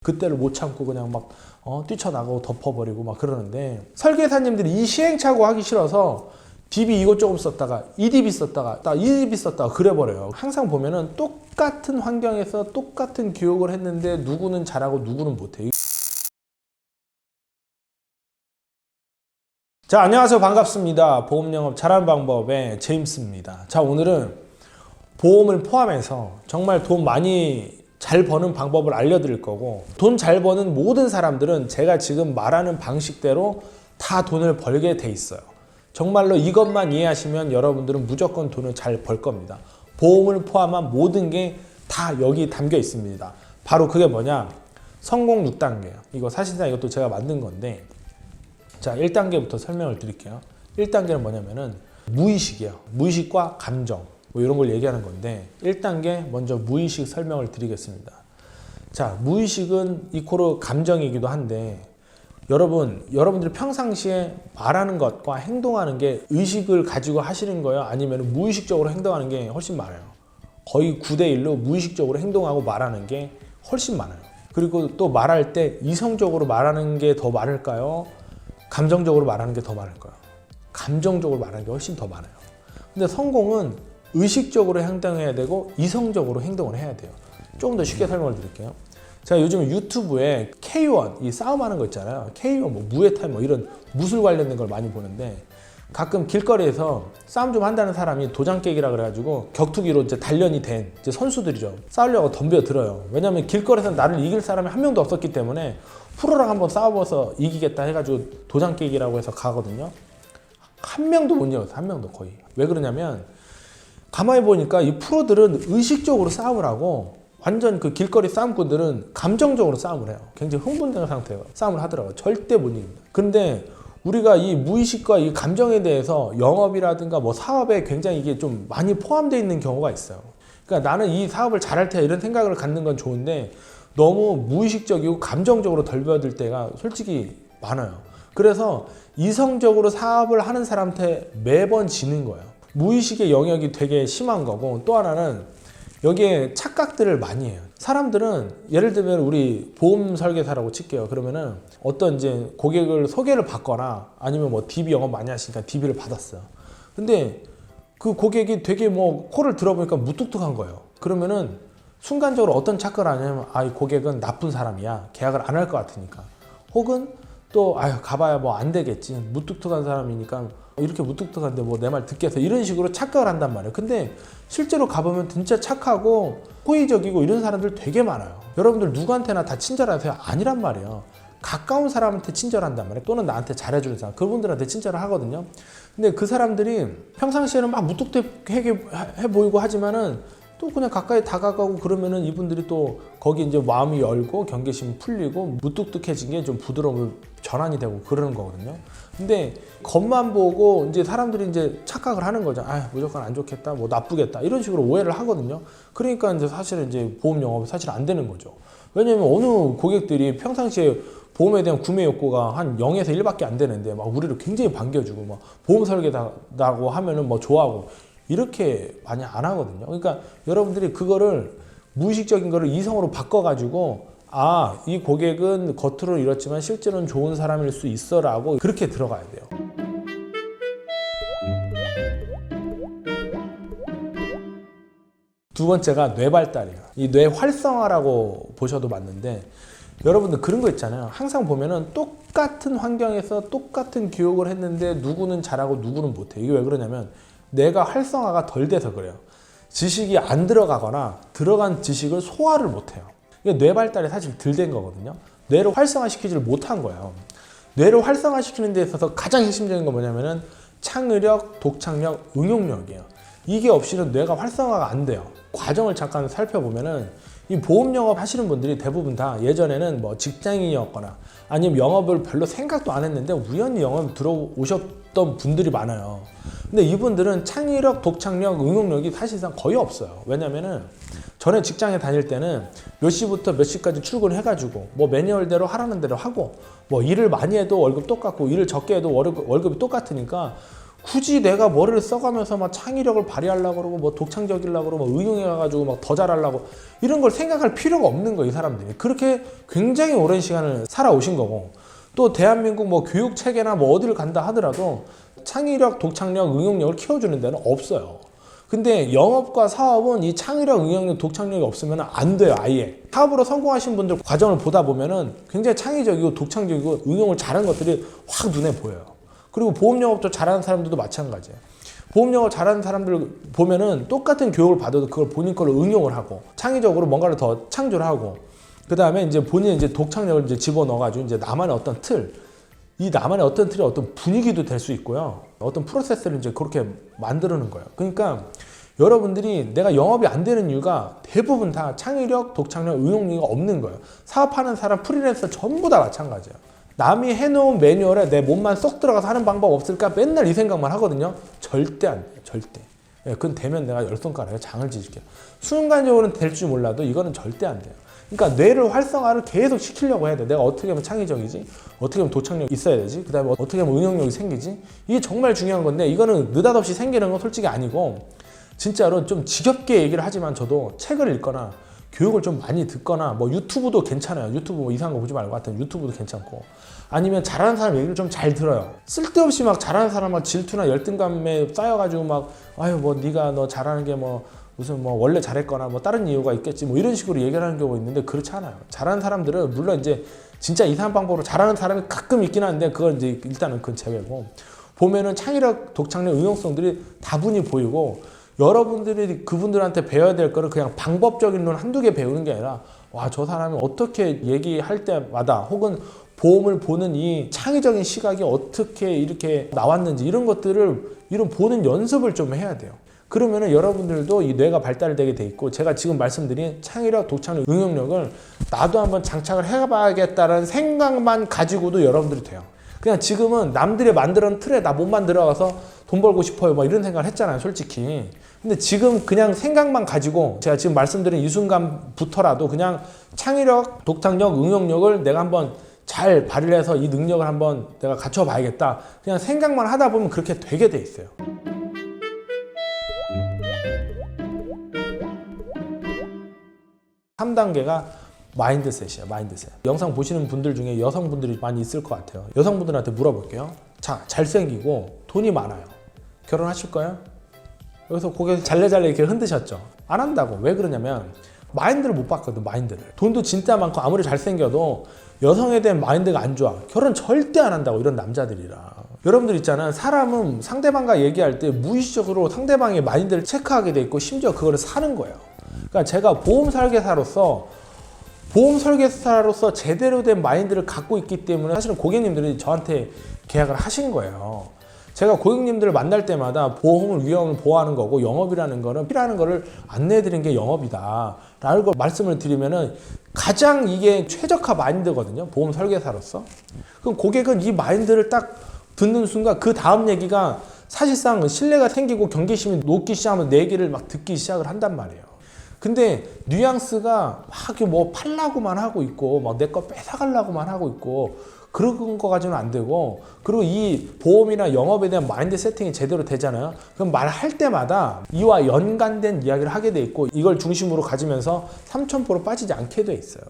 그때를 못 참고 그냥 막 뛰쳐나가고 덮어버리고 막 그러는데, 설계사님들이 이 시행착오 하기 싫어서 DB 이것 조금 썼다가 이 DB 썼다가 이 DB 썼다가 그래버려요. 항상 보면은 똑같은 환경에서 똑같은 교육을 했는데 누구는 잘하고 누구는 못해요. 자, 안녕하세요. 반갑습니다. 보험영업 잘하는 방법의 제임스입니다. 자, 오늘은 보험을 포함해서 정말 돈 많이 잘 버는 방법을 알려드릴 거고, 돈 잘 버는 모든 사람들은 제가 지금 말하는 방식대로 다 돈을 벌게 돼 있어요. 정말로 이것만 이해하시면 여러분들은 무조건 돈을 잘 벌 겁니다. 보험을 포함한 모든 게 다 여기 담겨 있습니다. 바로 그게 뭐냐? 성공 6단계예요. 이거 사실상 이것도 제가 만든 건데, 자, 1단계부터 설명을 드릴게요. 1단계는 뭐냐면은 무의식이에요. 무의식과 감정, 뭐 이런 걸 얘기하는 건데, 1단계 먼저 무의식 설명을 드리겠습니다. 자, 무의식은 이코르 감정이기도 한데, 여러분들이 평상시에 말하는 것과 행동하는 게 의식을 가지고 하시는 거예요? 아니면 무의식적으로 행동하는 게 훨씬 많아요? 거의 9대1로 무의식적으로 행동하고 말하는 게 훨씬 많아요. 그리고 또 말할 때 이성적으로 말하는 게 더 많을까요? 감정적으로 말하는 게 더 많을까요? 감정적으로 말하는 게 훨씬 더 많아요. 근데 성공은 의식적으로 행동해야 되고 이성적으로 행동을 해야 돼요. 조금 더 쉽게 설명을 드릴게요. 제가 요즘 유튜브에 K1, 이 싸움하는 거 있잖아요. K1, 뭐 무에타이 뭐 이런 무술 관련된 걸 많이 보는데, 가끔 길거리에서 싸움 좀 한다는 사람이 도장 깨기라 그래가지고 격투기로 이제 단련이 된 이제 선수들이죠. 싸우려고 덤벼들어요. 왜냐면 길거리에서 나를 이길 사람이 한 명도 없었기 때문에 프로랑 한번 싸워서 이기겠다 해가지고 도장 깨기라고 해서 가거든요. 한 명도 못 이겼어요. 한 명도 거의. 왜 그러냐면, 가만히 보니까 이 프로들은 의식적으로 싸움을 하고, 완전 그 길거리 싸움꾼들은 감정적으로 싸움을 해요. 굉장히 흥분된 상태로 싸움을 하더라고요. 절대 못 이깁니다. 근데 우리가 이 무의식과 이 감정에 대해서 영업이라든가 뭐 사업에 굉장히 이게 좀 많이 포함되어 있는 경우가 있어요. 그러니까 나는 이 사업을 잘할 테야 이런 생각을 갖는 건 좋은데, 너무 무의식적이고 감정적으로 덜벼들 때가 솔직히 많아요. 그래서 이성적으로 사업을 하는 사람한테 매번 지는 거예요. 무의식의 영역이 되게 심한 거고, 또 하나는 여기에 착각들을 많이 해요. 사람들은 예를 들면 우리 보험 설계사라고 칠게요. 그러면은 어떤 이제 고객을 소개를 받거나 아니면 뭐 DB 영업 많이 하시니까 DB를 받았어요. 근데 그 고객이 되게 뭐 콜을 들어보니까 무뚝뚝한 거예요. 그러면은 순간적으로 어떤 착각을 하냐면, 이 고객은 나쁜 사람이야. 계약을 안 할 것 같으니까. 혹은 또 가봐야 뭐 안 되겠지. 무뚝뚝한 사람이니까 이렇게 무뚝뚝한데 뭐 내 말 듣겠어. 이런 식으로 착각을 한단 말이에요. 근데 실제로 가보면 진짜 착하고 호의적이고 이런 사람들 되게 많아요. 여러분들 누구한테나 다 친절하세요? 아니란 말이에요. 가까운 사람한테 친절한단 말이에요. 또는 나한테 잘해주는 사람, 그분들한테 친절을 하거든요. 근데 그 사람들이 평상시에는 막 무뚝뚝해 보이고 하지만은 또 그냥 가까이 다가가고 그러면은 이분들이 또 거기 이제 마음이 열고 경계심이 풀리고 무뚝뚝해진 게 좀 부드러움을 전환이 되고 그러는 거거든요. 근데 겉만 보고 이제 사람들이 이제 착각을 하는 거죠. 무조건 안 좋겠다, 뭐 나쁘겠다, 이런 식으로 오해를 하거든요. 그러니까 이제 사실은 이제 보험 영업이 사실 안 되는 거죠. 왜냐면 어느 고객들이 평상시에 보험에 대한 구매 욕구가 한 0에서 1밖에 안 되는데 막 우리를 굉장히 반겨주고 막 보험 설계다고 하면은 뭐 좋아하고 이렇게 많이 안 하거든요. 그러니까 여러분들이 그거를 무의식적인 거를 이성으로 바꿔가지고, 이 고객은 겉으로는 이렇지만 실제로는 좋은 사람일 수 있어라고 그렇게 들어가야 돼요. 두 번째가 뇌 발달이에요. 이 뇌 활성화라고 보셔도 맞는데, 여러분들 그런 거 있잖아요. 항상 보면은 똑같은 환경에서 똑같은 교육을 했는데 누구는 잘하고 누구는 못해. 이게 왜 그러냐면, 뇌가 활성화가 덜 돼서 그래요. 지식이 안 들어가거나 들어간 지식을 소화를 못해요. 이게 뇌 발달이 사실 덜 된 거거든요. 뇌를 활성화시키지를 못한 거예요. 뇌를 활성화시키는 데 있어서 가장 핵심적인 건 뭐냐면은 창의력, 독창력, 응용력이에요. 이게 없이는 뇌가 활성화가 안 돼요. 과정을 잠깐 살펴보면은 이 보험 영업 하시는 분들이 대부분 다 예전에는 뭐 직장인이었거나 아니면 영업을 별로 생각도 안 했는데 우연히 영업 들어오셨던 분들이 많아요. 근데 이분들은 창의력, 독창력, 응용력이 사실상 거의 없어요. 왜냐면은 전에 직장에 다닐 때는 몇 시부터 몇 시까지 출근해가지고 뭐 매뉴얼대로 하라는 대로 하고, 뭐 일을 많이 해도 월급 똑같고 일을 적게 해도 월급이 똑같으니까 굳이 내가 머리를 써가면서 막 창의력을 발휘하려고 그러고 뭐 독창적이려고 그러고 뭐 응용해가지고 막 더 잘하려고 이런 걸 생각할 필요가 없는 거예요. 이 사람들이 그렇게 굉장히 오랜 시간을 살아오신 거고, 또 대한민국 뭐 교육 체계나 뭐 어디를 간다 하더라도 창의력, 독창력, 응용력을 키워주는 데는 없어요. 근데 영업과 사업은 이 창의력, 응용력, 독창력이 없으면 안 돼요. 아예. 사업으로 성공하신 분들 과정을 보다 보면은 굉장히 창의적이고 독창적이고 응용을 잘하는 것들이 확 눈에 보여요. 그리고 보험 영업도 잘하는 사람들도 마찬가지예요. 보험 영업 잘하는 사람들 보면은 똑같은 교육을 받아도 그걸 본인 걸로 응용을 하고 창의적으로 뭔가를 더 창조를 하고, 그 다음에 이제 본인 이제 독창력을 이제 집어넣어가지고 이제 나만의 어떤 틀, 이 나만의 어떤 틀이 어떤 분위기도 될 수 있고요. 어떤 프로세스를 이제 그렇게 만드는 거예요. 그러니까 여러분들이 내가 영업이 안 되는 이유가 대부분 다 창의력, 독창력, 응용력이 없는 거예요. 사업하는 사람, 프리랜서 전부 다 마찬가지예요. 남이 해놓은 매뉴얼에 내 몸만 쏙 들어가서 하는 방법 없을까? 맨날 이 생각만 하거든요. 절대 안 돼요. 절대. 예, 그건 되면 내가 10손가락에 장을 지질게요. 순간적으로는 될 줄 몰라도 이거는 절대 안 돼요. 그러니까 뇌를 활성화를 계속 시키려고 해야 돼. 내가 어떻게 하면 창의적이지? 어떻게 하면 도착력이 있어야 되지? 그 다음에 어떻게 하면 응용력이 생기지? 이게 정말 중요한 건데 이거는 느닷없이 생기는 건 솔직히 아니고, 진짜로 좀 지겹게 얘기를 하지만 저도 책을 읽거나 교육을 좀 많이 듣거나 뭐 유튜브도 괜찮아요. 유튜브 뭐 이상한 거 보지 말고 하여튼 유튜브도 괜찮고, 아니면 잘하는 사람 얘기를 좀 잘 들어요. 쓸데없이 막 잘하는 사람 막 질투나 열등감에 쌓여가지고 막 아유 뭐 네가 너 잘하는 게 뭐 무슨 뭐 원래 잘했거나 뭐 다른 이유가 있겠지 뭐 이런 식으로 얘기를 하는 경우가 있는데 그렇지 않아요. 잘하는 사람들은 물론 이제 진짜 이상한 방법으로 잘하는 사람이 가끔 있긴 한데 그건 이제 일단은 그건 제외고, 보면은 창의력, 독창력, 응용성들이 다분히 보이고, 여러분들이 그분들한테 배워야 될 거를 그냥 방법적인 론 한두 개 배우는 게 아니라 와, 저 사람이 어떻게 얘기할 때마다 혹은 보험을 보는 이 창의적인 시각이 어떻게 이렇게 나왔는지 이런 것들을 이런 보는 연습을 좀 해야 돼요. 그러면은 여러분들도 이 뇌가 발달되게 돼 있고, 제가 지금 말씀드린 창의력, 독창력, 응용력을 나도 한번 장착을 해봐야겠다는 생각만 가지고도 여러분들이 돼요. 그냥 지금은 남들이 만들어놓은 틀에 나 몸만 들어가서 돈 벌고 싶어요 뭐 이런 생각을 했잖아요 솔직히. 근데 지금 그냥 생각만 가지고 제가 지금 말씀드린 이 순간부터라도 그냥 창의력, 독창력, 응용력을 내가 한번 잘 발휘를 해서 이 능력을 한번 내가 갖춰봐야겠다, 그냥 생각만 하다 보면 그렇게 되게 돼 있어요. 3단계가 마인드셋이에요. 마인드셋. 영상 보시는 분들 중에 여성분들이 많이 있을 것 같아요. 여성분들한테 물어볼게요. 자, 잘생기고 돈이 많아요. 결혼하실 거예요? 여기서 고개 잘래잘래 이렇게 흔드셨죠? 안 한다고. 왜 그러냐면 마인드를 못 봤거든. 마인드를. 돈도 진짜 많고 아무리 잘생겨도 여성에 대한 마인드가 안 좋아. 결혼 절대 안 한다고, 이런 남자들이라. 여러분들 있잖아요. 사람은 상대방과 얘기할 때 무의식적으로 상대방의 마인드를 체크하게 돼 있고 심지어 그거를 사는 거예요. 그러니까 제가 보험 설계사로서 제대로 된 마인드를 갖고 있기 때문에 사실은 고객님들이 저한테 계약을 하신 거예요. 제가 고객님들을 만날 때마다 보험을, 위험을 보호하는 거고 영업이라는 거는 필요한 거를 안내해 드리는 게 영업이다 라는 걸 말씀을 드리면은 가장 이게 최적화 마인드거든요. 보험 설계사로서. 그럼 고객은 이 마인드를 딱 듣는 순간 그 다음 얘기가 사실상 신뢰가 생기고 경계심이 높기 시작하면 내 얘기를 막 듣기 시작을 한단 말이에요. 근데 뉘앙스가 막 뭐 팔라고만 하고 있고 막 내 거 뺏어가려고만 하고 있고 그런 거 가지고는 안 되고, 그리고 이 보험이나 영업에 대한 마인드 세팅이 제대로 되잖아요. 그럼 말할 때마다 이와 연관된 이야기를 하게 돼 있고 이걸 중심으로 가지면서 삼천포로 빠지지 않게 돼 있어요.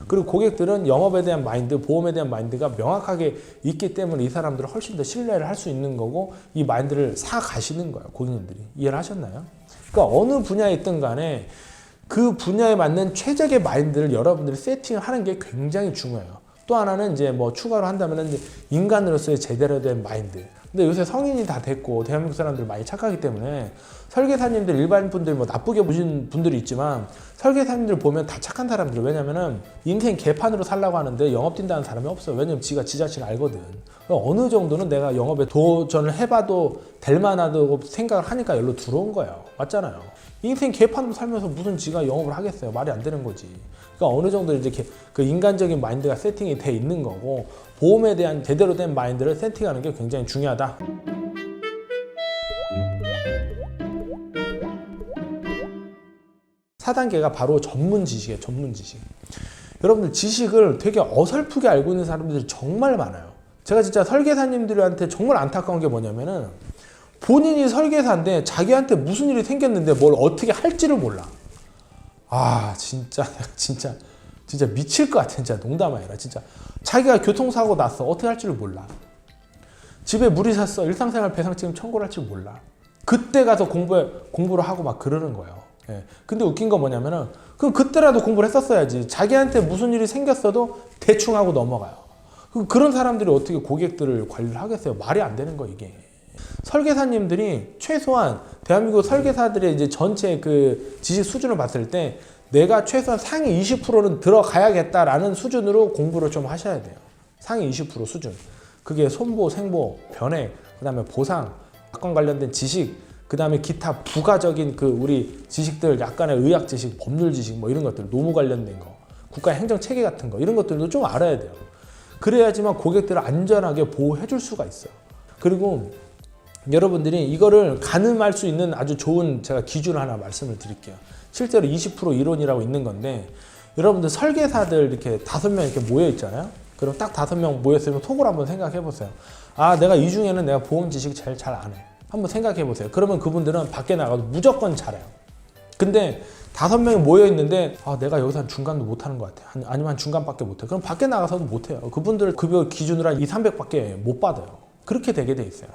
그리고 고객들은 영업에 대한 마인드, 보험에 대한 마인드가 명확하게 있기 때문에 이 사람들은 훨씬 더 신뢰를 할 수 있는 거고 이 마인드를 사 가시는 거예요. 고객님들이. 이해를 하셨나요? 그러니까 어느 분야에 있든 간에 그 분야에 맞는 최적의 마인드를 여러분들이 세팅을 하는 게 굉장히 중요해요. 또 하나는 이제 뭐 추가로 한다면 인간으로서의 제대로 된 마인드. 근데 요새 성인이 다 됐고 대한민국 사람들 많이 착하기 때문에 설계사님들, 일반 분들 뭐 나쁘게 보신 분들이 있지만 설계사님들 보면 다 착한 사람들. 왜냐면은 인생 개판으로 살라고 하는데 영업 뛴다는 사람이 없어요. 왜냐면 지가 지 자신 알거든. 어느 정도는 내가 영업에 도전을 해봐도 될 만하다고 생각을 하니까 여기로 들어온 거예요. 맞잖아요. 인생 개판으로 살면서 무슨 지가 영업을 하겠어요. 말이 안 되는 거지. 그러니까 어느 정도 이제 그 인간적인 마인드가 세팅이 돼 있는 거고, 보험에 대한 제대로 된 마인드를 세팅하는 게 굉장히 중요하다. (4단계가) 바로 전문 지식이에요. 전문 지식. 여러분들 지식을 되게 어설프게 알고 있는 사람들이 정말 많아요. 제가 진짜 설계사님들한테 정말 안타까운 게 뭐냐면은 본인이 설계사인데 자기한테 무슨 일이 생겼는데 뭘 어떻게 할지를 몰라. 아 진짜 미칠 것 같아. 진짜 농담 아니라 진짜 자기가 교통사고 났어. 어떻게 할 줄을 몰라. 집에 물이 샜어. 일상생활 배상책임 청구를 할 줄 몰라. 그때 가서 공부를 하고 막 그러는 거예요. 예. 근데 웃긴 건 뭐냐면은 그럼 그때라도 공부를 했었어야지. 자기한테 무슨 일이 생겼어도 대충 하고 넘어가요. 그런 사람들이 어떻게 고객들을 관리를 하겠어요? 말이 안 되는 거 이게. 설계사님들이 최소한 대한민국 설계사들의 이제 전체 그 지식 수준을 봤을 때 내가 최소한 상위 20%는 들어가야겠다라는 수준으로 공부를 좀 하셔야 돼요. 상위 20% 수준. 그게 손보, 생보, 변액, 그 다음에 보상, 사건 관련된 지식, 그 다음에 기타 부가적인 그 우리 지식들, 약간의 의학 지식, 법률 지식 뭐 이런 것들, 노무 관련된 거, 국가 행정 체계 같은 거 이런 것들도 좀 알아야 돼요. 그래야지만 고객들을 안전하게 보호해 줄 수가 있어요. 그리고 여러분들이 이거를 가늠할 수 있는 아주 좋은 제가 기준을 하나 말씀을 드릴게요. 실제로 20% 이론이라고 있는 건데 여러분들 설계사들 이렇게 5명 이렇게 모여 있잖아요. 그럼 딱 5명 모였으면 속으로 한번 생각해 보세요. 아, 내가 이 중에는 내가 보험 지식 제일 잘 안 해. 한번 생각해 보세요. 그러면 그분들은 밖에 나가도 무조건 잘해요. 근데 5명이 모여 있는데 아, 내가 여기서 한 중간도 못 하는 것 같아. 아니면 한 중간밖에 못 해. 그럼 밖에 나가서도 못 해요. 그분들 급여 기준으로 한 2, 300밖에 못 받아요. 그렇게 되게 돼 있어요.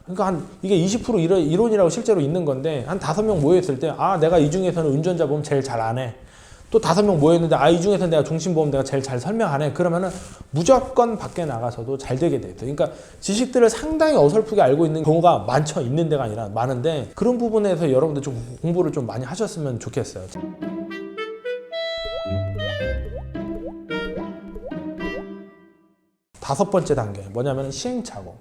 그러니까 이게 20% 이론이라고 실제로 있는 건데 한 5명 모여 있을 때 아, 내가 이 중에서는 운전자 보험 제일 잘 안 해. 또 5명 모였는데 아, 이 중에서 내가 종신보험 내가 제일 잘 설명 안 해. 그러면은 무조건 밖에 나가서도 잘 되게 돼 있어요. 그러니까 지식들을 상당히 어설프게 알고 있는 경우가 많죠. 있는 데가 아니라 많은데 그런 부분에서 여러분들 좀 공부를 좀 많이 하셨으면 좋겠어요. 다섯 번째 단계 뭐냐면 시행착오.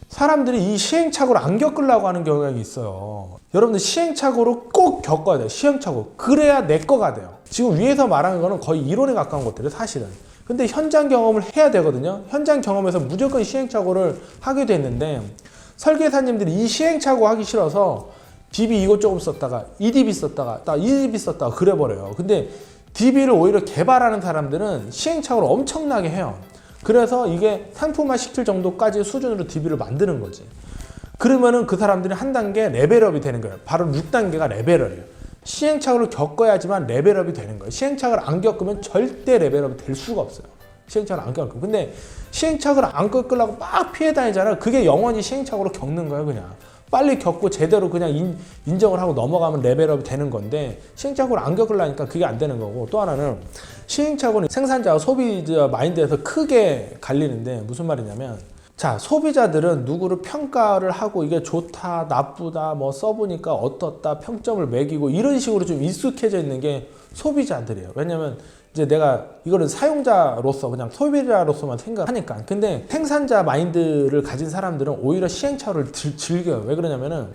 사람들이 이 시행착오를 안 겪으려고 하는 경우가 있어요. 여러분들 시행착오를 꼭 겪어야 돼요. 시행착오. 그래야 내 거가 돼요. 지금 위에서 말하는 거는 거의 이론에 가까운 것들이에요. 사실은. 근데 현장 경험을 해야 되거든요. 현장 경험에서 무조건 시행착오를 하게 됐는데 설계사님들이 이 시행착오 하기 싫어서 DB 이것 조금 썼다가 이 DB 썼다가 이 DB 썼다가 그래버려요. 근데 DB를 오히려 개발하는 사람들은 시행착오를 엄청나게 해요. 그래서 이게 상품화 시킬 정도까지 수준으로 DB를 만드는 거지. 그러면은 그 사람들이 한 단계 레벨업이 되는 거예요. 바로 6단계가 레벨업이에요. 시행착오를 겪어야지만 레벨업이 되는 거예요. 시행착오를 안 겪으면 절대 레벨업이 될 수가 없어요. 시행착오를 안 겪으면. 근데 시행착오를 안 겪으려고 막 피해 다니잖아요. 그게 영원히 시행착오를 겪는 거예요, 그냥. 빨리 겪고 제대로 그냥 인정을 하고 넘어가면 레벨업이 되는 건데 시행착오를 안 겪으려니까 그게 안 되는 거고 또 하나는 시행착오는 생산자와 소비자 마인드에서 크게 갈리는데 무슨 말이냐면 자 소비자들은 누구를 평가를 하고 이게 좋다 나쁘다 뭐 써보니까 어떻다 평점을 매기고 이런 식으로 좀 익숙해져 있는 게 소비자들이에요. 왜냐면 이제 내가 이거는 사용자로서 그냥 소비자로서만 생각하니까. 근데 생산자 마인드를 가진 사람들은 오히려 시행착오를 즐겨요. 왜 그러냐면은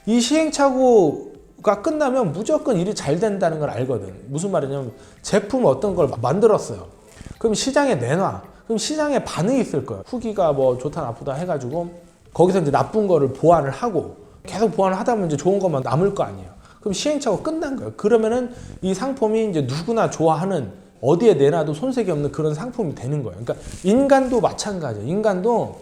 이 시행착오가 끝나면 무조건 일이 잘 된다는 걸 알거든. 무슨 말이냐면 제품 어떤 걸 만들었어요. 그럼 시장에 내놔. 그럼 시장에 반응이 있을 거예요. 후기가 뭐 좋다 나쁘다 해가지고 거기서 이제 나쁜 거를 보완을 하고 계속 보완을 하다 보면 이제 좋은 것만 남을 거 아니에요. 그럼 시행착오 끝난 거예요. 그러면은 이 상품이 이제 누구나 좋아하는 어디에 내놔도 손색이 없는 그런 상품이 되는 거예요. 그러니까 인간도 마찬가지예요. 인간도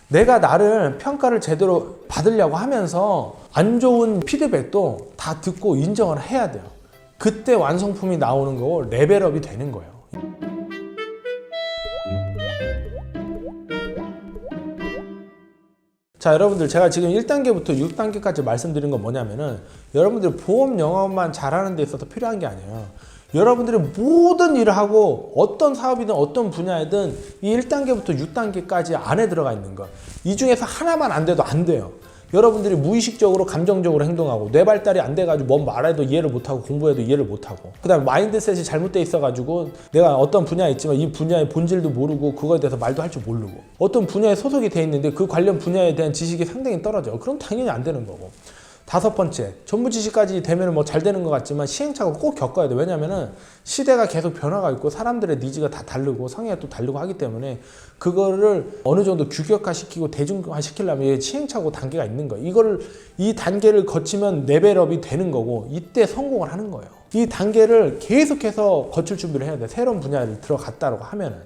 내가 나를 평가를 제대로 받으려고 하면서 안 좋은 피드백도 다 듣고 인정을 해야 돼요. 그때 완성품이 나오는 거고 레벨업이 되는 거예요. 자, 여러분들 제가 지금 1단계부터 6단계까지 말씀드린 건 뭐냐면은 여러분들 보험 영업만 잘하는 데 있어서 필요한 게 아니에요. 여러분들이 모든 일을 하고 어떤 사업이든 어떤 분야이든 이 1단계부터 6단계까지 안에 들어가 있는 거. 이 중에서 하나만 안 돼도 안 돼요. 여러분들이 무의식적으로 감정적으로 행동하고 뇌 발달이 안 돼가지고 뭔 말해도 이해를 못하고 공부해도 이해를 못하고 그 다음에 마인드셋이 잘못돼 있어가지고 내가 어떤 분야에 있지만 이 분야의 본질도 모르고 그거에 대해서 말도 할 줄 모르고 어떤 분야에 소속이 돼 있는데 그 관련 분야에 대한 지식이 상당히 떨어져. 그럼 당연히 안 되는 거고. 다섯 번째, 전문 지식까지 되면 뭐 잘 되는 것 같지만 시행착오를 꼭 겪어야 돼. 왜냐면은 시대가 계속 변화가 있고 사람들의 니즈가 다 다르고 성향이 또 다르고 하기 때문에 그거를 어느 정도 규격화시키고 대중화시키려면 시행착오 단계가 있는 거예요. 이 단계를 거치면 레벨업이 되는 거고 이때 성공을 하는 거예요. 이 단계를 계속해서 거칠 준비를 해야 돼. 새로운 분야를 들어갔다고 하면은.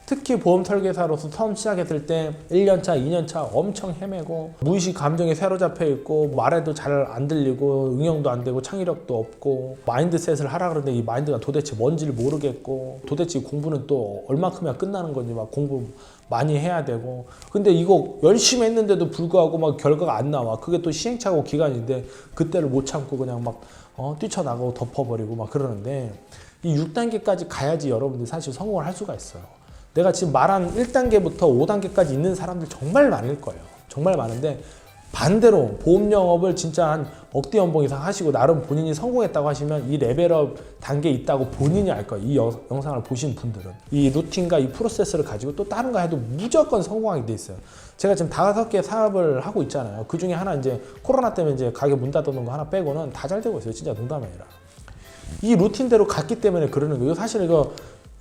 특히 보험 설계사로서 처음 시작했을 때 1년차, 2년차 엄청 헤매고 무의식 감정에 사로잡혀 있고 말해도 잘 안 들리고 응용도 안 되고 창의력도 없고 마인드셋을 하라 그러는데 이 마인드가 도대체 뭔지를 모르겠고 도대체 공부는 또 얼마큼이야 끝나는 건지 막 공부 많이 해야 되고 근데 이거 열심히 했는데도 불구하고 막 결과가 안 나와. 그게 또 시행착오 기간인데 그때를 못 참고 그냥 막 뛰쳐나가고 덮어버리고 막 그러는데 이 6단계까지 가야지 여러분들 사실 성공을 할 수가 있어요. 내가 지금 말한 1단계부터 5단계까지 있는 사람들 정말 많을 거예요. 정말 많은데 반대로 보험 영업을 진짜 한 억대 연봉 이상 하시고 나름 본인이 성공했다고 하시면 이 레벨업 단계에 있다고 본인이 알 거예요. 이 영상을 보신 분들은. 이 루틴과 이 프로세스를 가지고 또 다른 거 해도 무조건 성공하게 돼 있어요. 제가 지금 5개 사업을 하고 있잖아요. 그 중에 하나 이제 코로나 때문에 이제 가게 문 닫아놓은 거 하나 빼고는 다 잘 되고 있어요. 진짜 농담이 아니라. 이 루틴대로 갔기 때문에 그러는 거예요. 사실 이거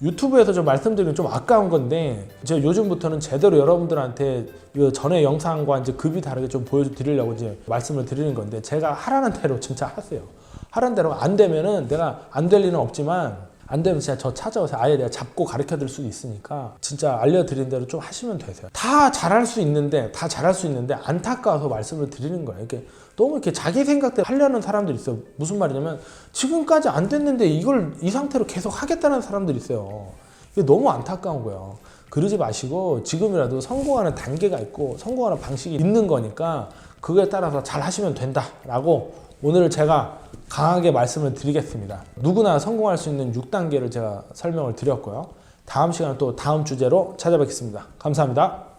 유튜브에서 좀 말씀드리면 좀 아까운 건데 제가 요즘부터는 제대로 여러분들한테 전에 영상과 이제 급이 다르게 좀 보여드리려고 이제 말씀을 드리는 건데 제가 하라는 대로 진짜 하세요. 하라는 대로 안 되면은 내가 안 될 리는 없지만 안 되면 진짜 저 찾아오세요. 아예 내가 잡고 가르쳐 드릴 수도 있으니까 진짜 알려드린 대로 좀 하시면 되세요. 다 잘할 수 있는데 안타까워서 말씀을 드리는 거예요. 이렇게 너무 이렇게 자기 생각대로 하려는 사람들이 있어요. 무슨 말이냐면 지금까지 안 됐는데 이걸 이 상태로 계속 하겠다는 사람들이 있어요. 이게 너무 안타까운 거예요. 그러지 마시고 지금이라도 성공하는 단계가 있고 성공하는 방식이 있는 거니까 그거에 따라서 잘 하시면 된다라고 오늘 제가 강하게 말씀을 드리겠습니다. 누구나 성공할 수 있는 6단계를 제가 설명을 드렸고요. 다음 시간에 또 다음 주제로 찾아뵙겠습니다. 감사합니다.